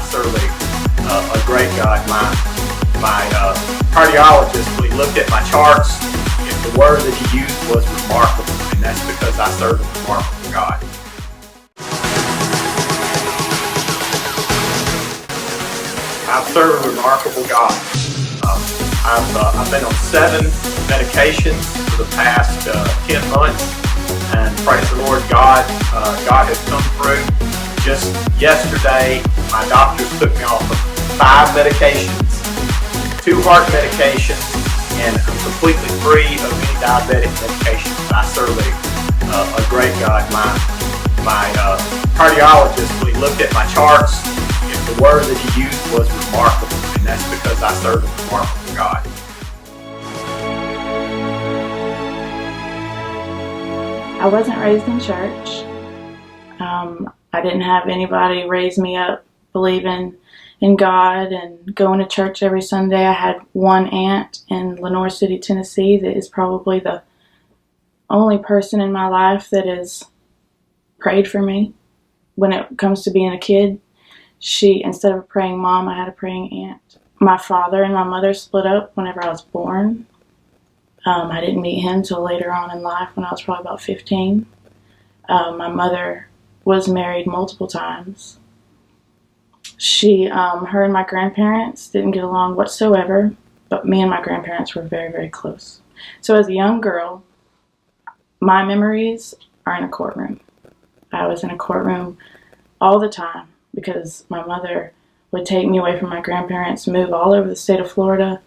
serve a great God. My cardiologist, when he looked at my charts, the word that he used was remarkable, and that's because I serve a remarkable God. I serve a remarkable God. I've been on 7 medications for the past 10 months, and praise the Lord, God has come through. Just yesterday, my doctors took me off of 5 medications, 2 heart medications, and I'm completely free of any diabetic medications. I serve a great God. My cardiologist, when he looked at my charts, the word that he used was remarkable, and that's because I serve a remarkable God. I wasn't raised in church. I didn't have anybody raise me up believing in God and going to church every Sunday. I had one aunt in Lenoir City, Tennessee that is probably the only person in my life that has prayed for me when it comes to being a kid. She, instead of a praying mom, I had a praying aunt. My father and my mother split up whenever I was born. I didn't meet him till later on in life when I was probably about 15. My mother was married multiple times. Her and my grandparents didn't get along whatsoever, but me and my grandparents were very, very close. So as a young girl, my memories are in a courtroom. I was in a courtroom all the time because my mother would take me away from my grandparents, move all over the state of Florida,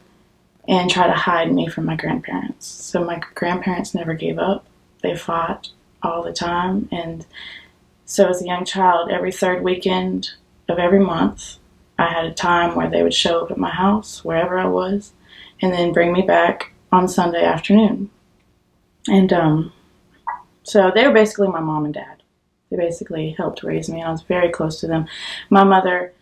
and try to hide me from my grandparents. So my grandparents never gave up. They fought all the time. And so as a young child, every 3rd weekend of every month, I had a time where they would show up at my house, wherever I was, and then bring me back on Sunday afternoon. And so they were basically my mom and dad. They basically helped raise me, and I was very close to them. My mother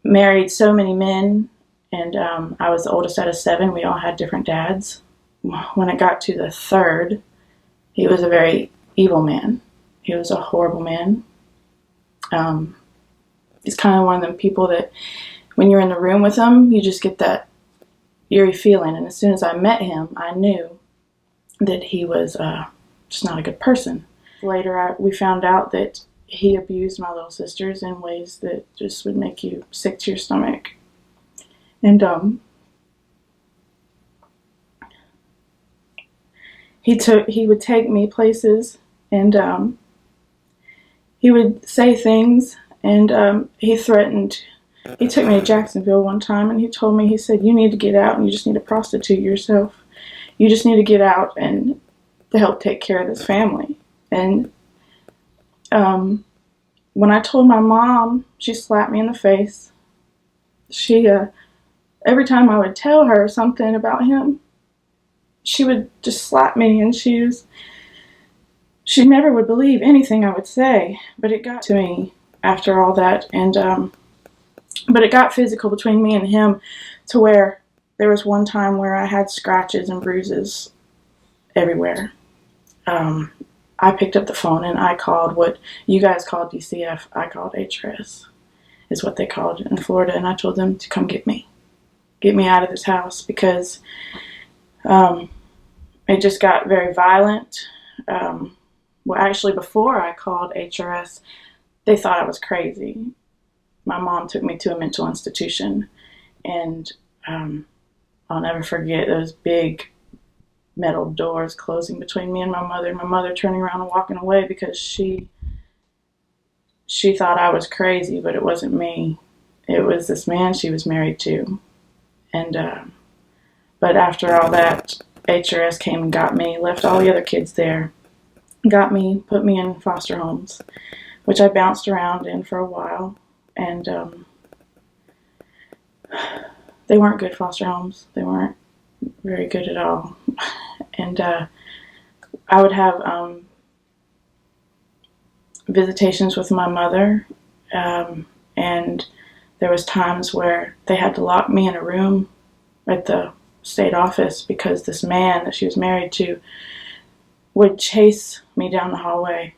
married so many men, and I was the oldest out of 7. We all had different dads. When it got to the 3rd, he was a very evil man. He was a horrible man. He's kind of one of them people that when you're in the room with him, you just get that eerie feeling. And as soon as I met him, I knew that he was just not a good person. Later, we found out that he abused my little sisters in ways that just would make you sick to your stomach. And he would take me places, and he would say things, and he threatened. He took me to Jacksonville one time, and he told me, he said, "You need to get out, and you just need to prostitute yourself. You just need to get out and to help take care of this family." And when I told my mom, she slapped me in the face. Every time I would tell her something about him, she would just slap me, and she never would believe anything I would say. But it got to me after all that, and but it got physical between me and him, to where there was one time where I had scratches and bruises everywhere. I picked up the phone and I called what you guys called DCF. I called HRS, is what they called it in Florida, and I told them to come get me out of this house, because it just got very violent. Well, actually, before I called HRS, they thought I was crazy. My mom took me to a mental institution, and I'll never forget those big metal doors closing between me and my mother turning around and walking away, because she thought I was crazy, but it wasn't me. It was this man she was married to. And but after all that, HRS came and got me, left all the other kids there, got me, put me in foster homes, which I bounced around in for a while. And they weren't good foster homes. They weren't very good at all. And I would have visitations with my mother, and there was times where they had to lock me in a room at the state office because this man that she was married to would chase me down the hallway.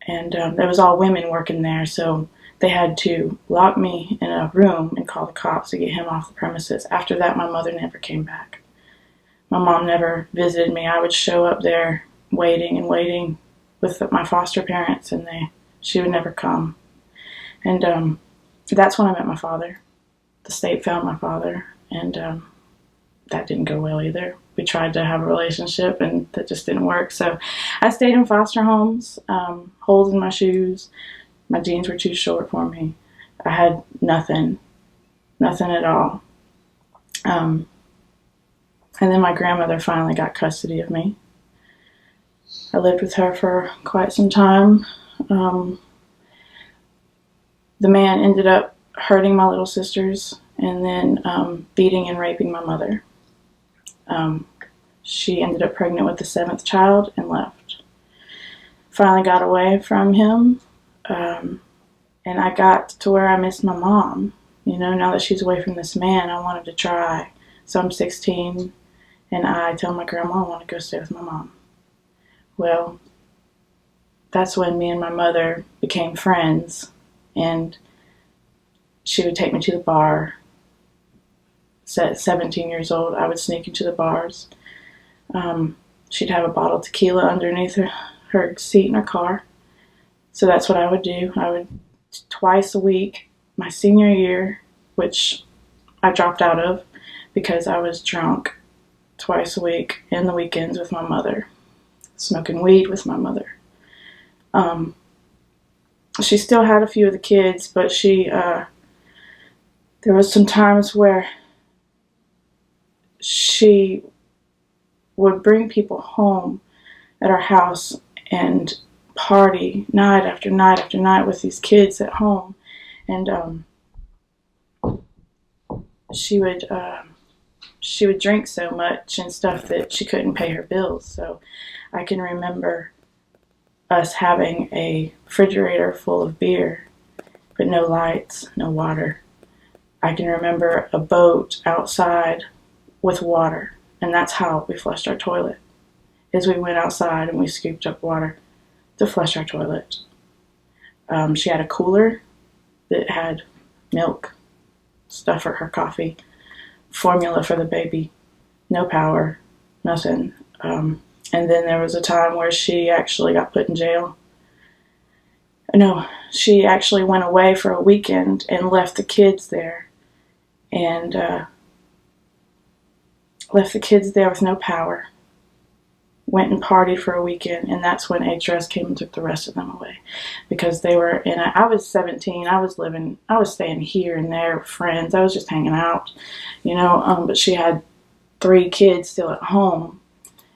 And there was all women working there, so they had to lock me in a room and call the cops to get him off the premises. After that, my mother never came back. My mom never visited me. I would show up there waiting and waiting with my foster parents, and she would never come. And that's when I met my father. The state found my father, and that didn't go well either. We tried to have a relationship, and that just didn't work. So I stayed in foster homes, holes in my shoes. My jeans were too short for me. I had nothing at all. And then my grandmother finally got custody of me. I lived with her for quite some time. The man ended up hurting my little sisters and then beating and raping my mother. She ended up pregnant with the 7th child and left. Finally got away from him. And I got to where I missed my mom. You know, now that she's away from this man, I wanted to try. So I'm 16, and I tell my grandma I want to go stay with my mom. Well, that's when me and my mother became friends, and she would take me to the bar. At 17 years old, I would sneak into the bars. She'd have a bottle of tequila underneath her seat in her car. So that's what I would do. I would twice a week, my senior year, which I dropped out of because I was drunk, twice a week in the weekends with my mother, smoking weed with my mother. She still had a few of the kids, but there was some times where she would bring people home at our house and party night after night after night with these kids at home, and she would drink so much and stuff that she couldn't pay her bills. So I can remember us having a refrigerator full of beer, but no lights, no water. I can remember a boat outside with water, and that's how we flushed our toilet, is we went outside and we scooped up water to flush our toilet. She had a cooler that had milk, stuff for her coffee, formula for the baby, no power, nothing. And then there was a time where she actually got put in jail. No, she actually went away for a weekend and left the kids there. And left the kids there with no power. Went and partied for a weekend, and that's when HRS came and took the rest of them away, because they were I was 17, I was staying here and there with friends, I was just hanging out, you know, but she had 3 kids still at home,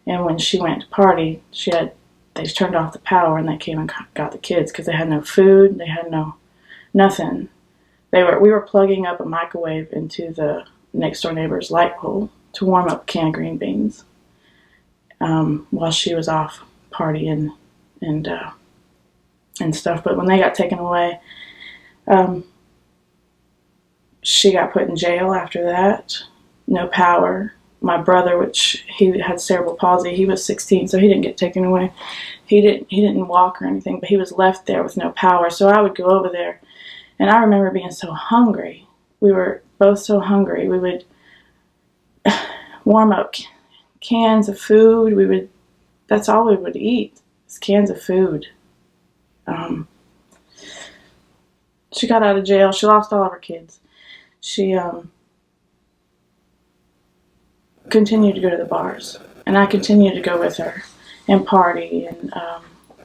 and when she went to party, they turned off the power, and they came and got the kids, because they had no food, they had nothing. We were plugging up a microwave into the next door neighbor's light pole to warm up a can of green beans. While she was off partying and stuff. But when they got taken away, she got put in jail after that. No power. My brother, which he had cerebral palsy, he was 16, so he didn't get taken away. He didn't walk or anything, but he was left there with no power. So I would go over there, and I remember being so hungry. We were both so hungry. We would warm up cans of food. That's all we would eat, is cans of food. She got out of jail. She lost all of her kids. She continued to go to the bars, and I continued to go with her and party and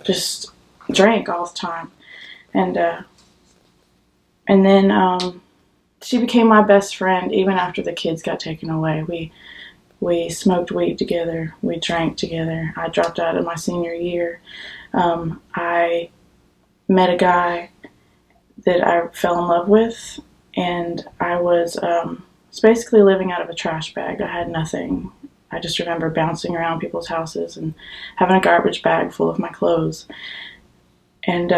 just drank all the time. And then she became my best friend even after the kids got taken away. We smoked weed together. We drank together. I dropped out of my senior year. I met a guy that I fell in love with, and I was basically living out of a trash bag. I had nothing. I just remember bouncing around people's houses and having a garbage bag full of my clothes. And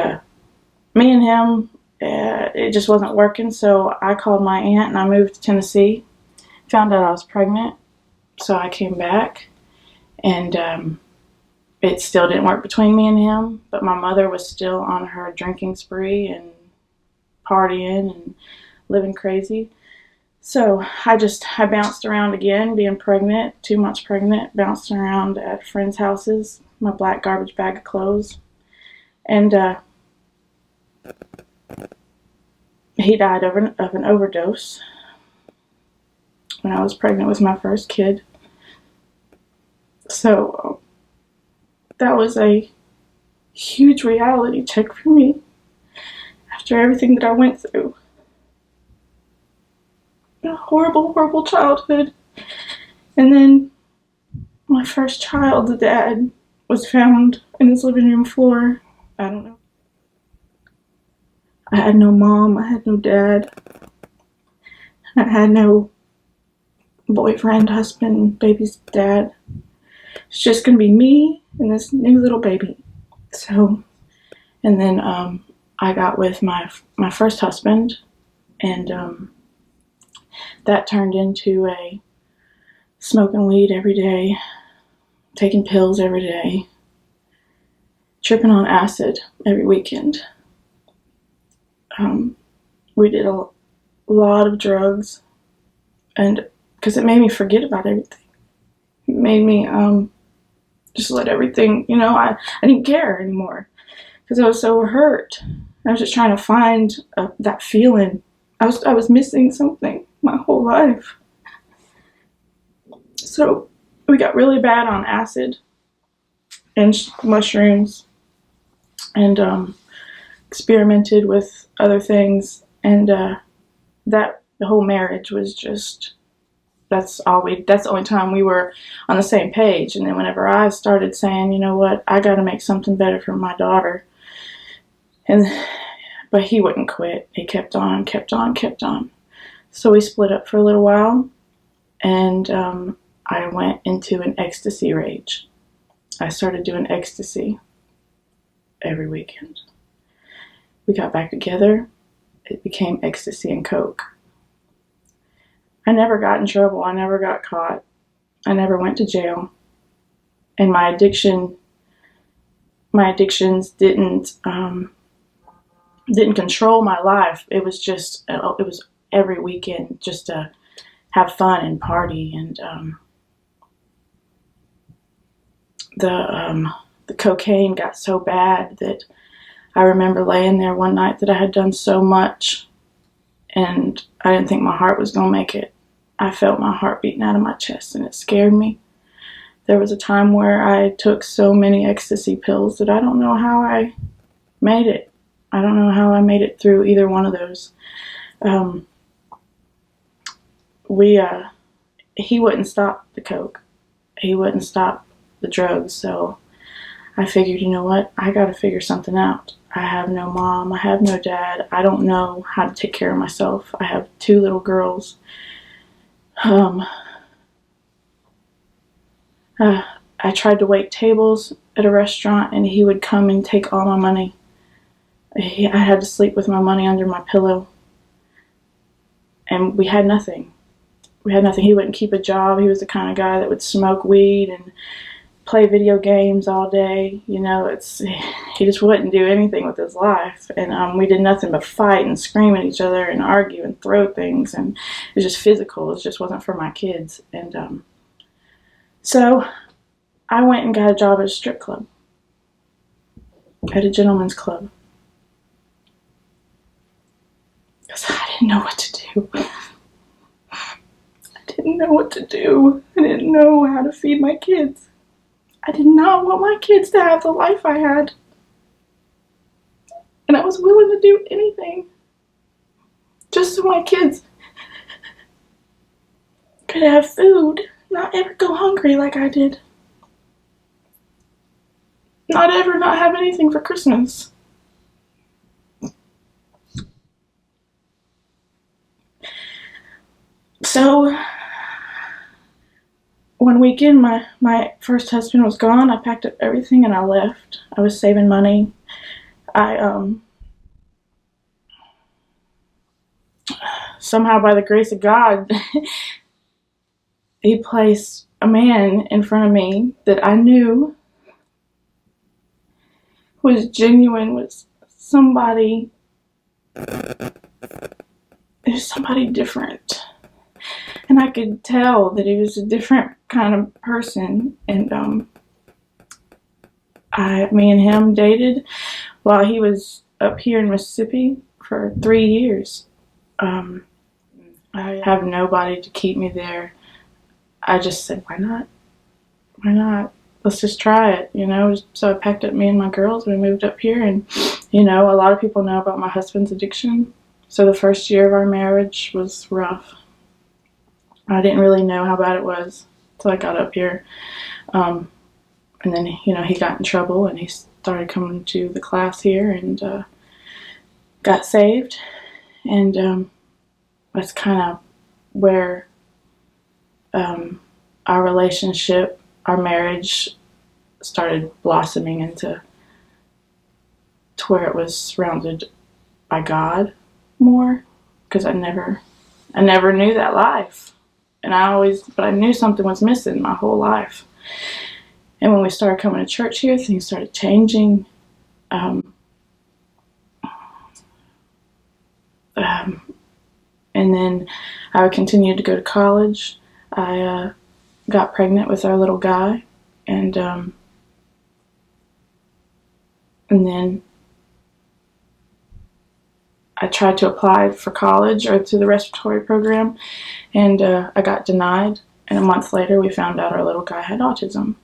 me and him, it just wasn't working, so I called my aunt and I moved to Tennessee. Found out I was pregnant. So I came back, and it still didn't work between me and him, but my mother was still on her drinking spree and partying and living crazy. So I bounced around again, being pregnant, 2 months pregnant, bounced around at friends' houses, my black garbage bag of clothes. And he died of an overdose when I was pregnant with my first kid. So that was a huge reality check for me after everything that I went through. A horrible, horrible childhood. And then my first child, the dad, was found in his living room floor. I don't know. I had no mom, I had no dad. I had no boyfriend, husband, baby's dad. It's just gonna be me and this new little baby. So, and then I got with my first husband, and that turned into a smoking weed every day, taking pills every day, tripping on acid every weekend. We did a lot of drugs, and because it made me forget about everything. It made me just let everything, I didn't care anymore because I was so hurt. I was just trying to find that feeling. I was missing something my whole life. So we got really bad on acid and mushrooms, and experimented with other things, and that the whole marriage was just, that's the only time we were on the same page. And then whenever I started saying, you know what, I got to make something better for my daughter, but he wouldn't quit. He kept on. So we split up for a little while, and I went into an ecstasy rage. I started doing ecstasy every weekend. We got back together. It became ecstasy and coke. I never got in trouble. I never got caught. I never went to jail. And my addictions didn't control my life. It was every weekend just to have fun and party. And the cocaine got so bad that I remember laying there one night that I had done so much, and I didn't think my heart was going to make it. I felt my heart beating out of my chest, and it scared me. There was a time where I took so many ecstasy pills that I don't know how I made it. I don't know how I made it through either one of those. He wouldn't stop the coke. He wouldn't stop the drugs, so I figured, you know what, I got to figure something out. I have no mom, I have no dad, I don't know how to take care of myself. I have 2 little girls. I tried to wait tables at a restaurant, and he would come and take all my money. I had to sleep with my money under my pillow, and we had nothing. He wouldn't keep a job. He was the kind of guy that would smoke weed and play video games all day. He just wouldn't do anything with his life. And we did nothing but fight and scream at each other and argue and throw things. And it was just physical. It just wasn't for my kids. And so I went and got a job at a strip club, at a gentleman's club. Because I didn't know what to do. I didn't know how to feed my kids. I did not want my kids to have the life I had. And I was willing to do anything just so my kids could have food, not ever go hungry like I did. Not ever not have anything for Christmas. So one weekend, my first husband was gone. I packed up everything and I left. I was saving money. Somehow, by the grace of God, he placed a man in front of me that I knew was genuine, was somebody It was somebody different. And I could tell that he was a different kind of person. And me and him dated while he was up here in Mississippi for 3 years. I have nobody to keep me there. I just said, why not? Why not? Let's just try it, you know? So I packed up me and my girls and we moved up here. And, you know, a lot of people know about my husband's addiction. So the first year of our marriage was rough. I didn't really know how bad it was until I got up here. And then, you know, he got in trouble and he started coming to the class here and got saved. And that's kind of where our relationship, our marriage started blossoming into to where it was surrounded by God more, because I never knew that life. And but I knew something was missing my whole life. And when we started coming to church here, things started changing. And then I would continue to go to college. I got pregnant with our little guy, and then I tried to apply for college or to the respiratory program, and I got denied. And a month later, we found out our little guy had autism,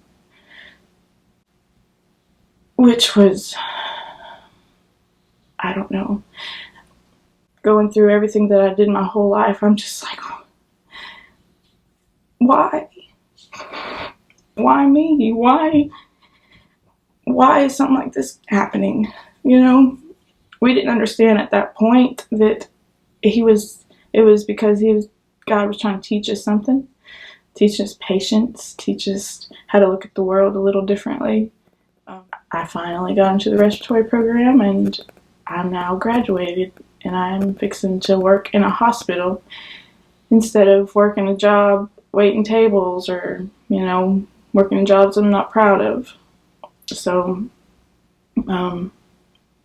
which was, I don't know, going through everything that I did my whole life. I'm just like, why? Why me? Why is something like this happening? You know, we didn't understand at that point that it was because God was trying to teach us something, teach us patience, teach us how to look at the world a little differently. I finally got into the respiratory program, and I'm now graduated, and I'm fixing to work in a hospital instead of working a job waiting tables or, you know, working jobs I'm not proud of. So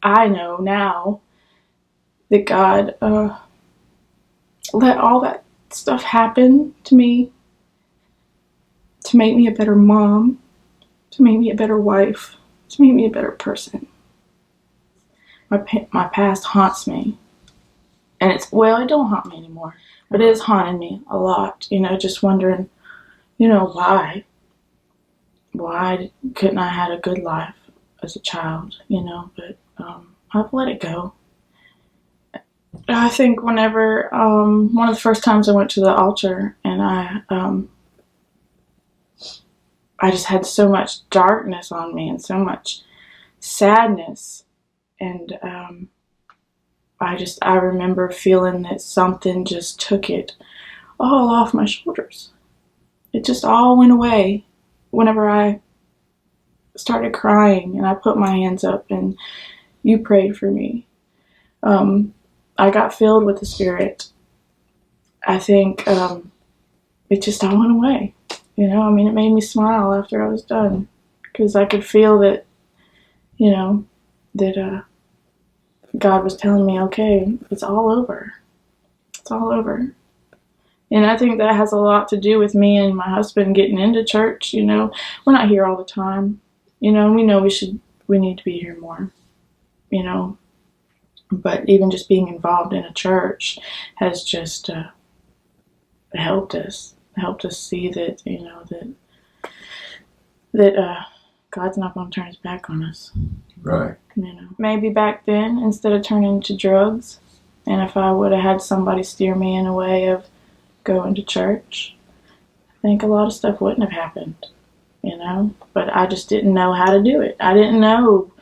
I know now that God let all that stuff happen to me to make me a better mom, to make me a better wife, to make me a better person. My past haunts me. And it don't haunt me anymore, but it is haunting me a lot, you know, just wondering, you know, why couldn't I had a good life as a child, you know, but I've let it go. I think whenever, one of the first times I went to the altar, and I just had so much darkness on me and so much sadness, and I remember feeling that something just took it all off my shoulders. It just all went away whenever I started crying and I put my hands up and you prayed for me. I got filled with the Spirit. I think it just all went away. You know, I mean, it made me smile after I was done, because I could feel that, you know, that God was telling me, okay, it's all over. It's all over. And I think that has a lot to do with me and my husband getting into church. You know, we're not here all the time. You know, we know we need to be here more, you know. But even just being involved in a church has just helped us see that, you know, that God's not going to turn his back on us. Right. You know, maybe back then, instead of turning to drugs, and if I would have had somebody steer me in a way of going to church, I think a lot of stuff wouldn't have happened, you know. But I just didn't know how to do it. I didn't know,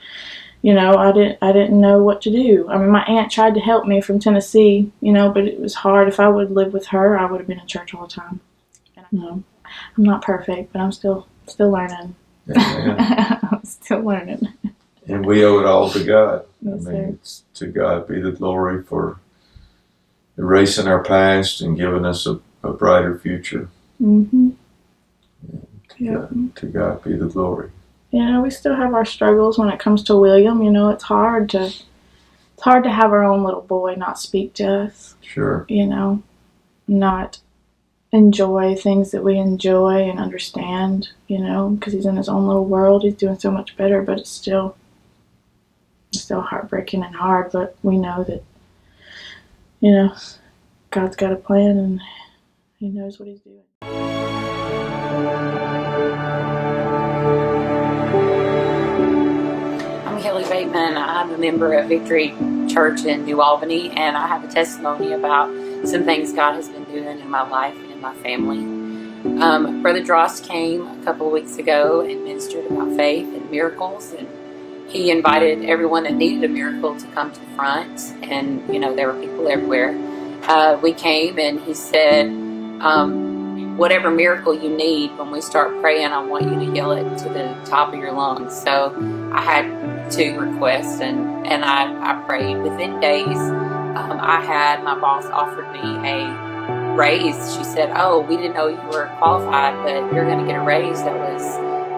you know, I didn't know what to do. I mean, my aunt tried to help me from Tennessee, you know, but it was hard. If I would have lived with her, I would have been in church all the time. And you know, I'm not perfect, but I'm still learning. I'm still learning. And we owe it all to God. Yes, I mean, sir. it's to God be the glory for erasing our past and giving us a brighter future. Mm-hmm. Yeah. To God be the glory. You know, we still have our struggles when it comes to William. You know, it's hard to it's hard to have our own little boy not speak to us, Sure. you know, not enjoy things that we enjoy and understand, you know, because he's in his own little world. He's doing so much better, but it's still heartbreaking and hard. But we know that, you know, God's got a plan and he knows what he's doing. I'm Kelly Bateman. I'm a member of Victory Church in New Albany, and I have a testimony about some things God has been doing in my life and in my family. Brother Drost came a couple of weeks ago and ministered about faith and miracles, and he invited everyone that needed a miracle to come to the front, and, you know, there were people everywhere. We came, and he said, whatever miracle you need, when we start praying, I want you to yell it to the top of your lungs. So I had 2 requests, and I prayed. Within days, my boss offered me a raise. She said, "Oh, we didn't know you were qualified, but you're going to get a raise that was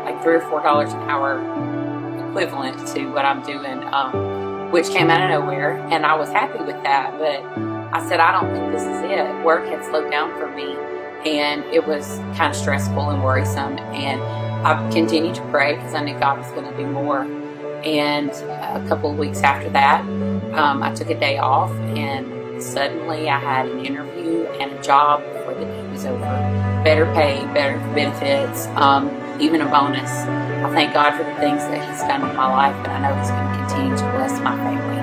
like $3 or $4 an hour, equivalent to what I'm doing," which came out of nowhere, and I was happy with that. But I said, I don't think this is it. Work had slowed down for me, and it was kind of stressful and worrisome. And I continued to pray because I knew God was going to do more. And a couple of weeks after that, I took a day off, and suddenly I had an interview and a job before the day was over. Better pay, better benefits, even a bonus. I thank God for the things that he's done in my life, and I know he's going to continue to bless my family.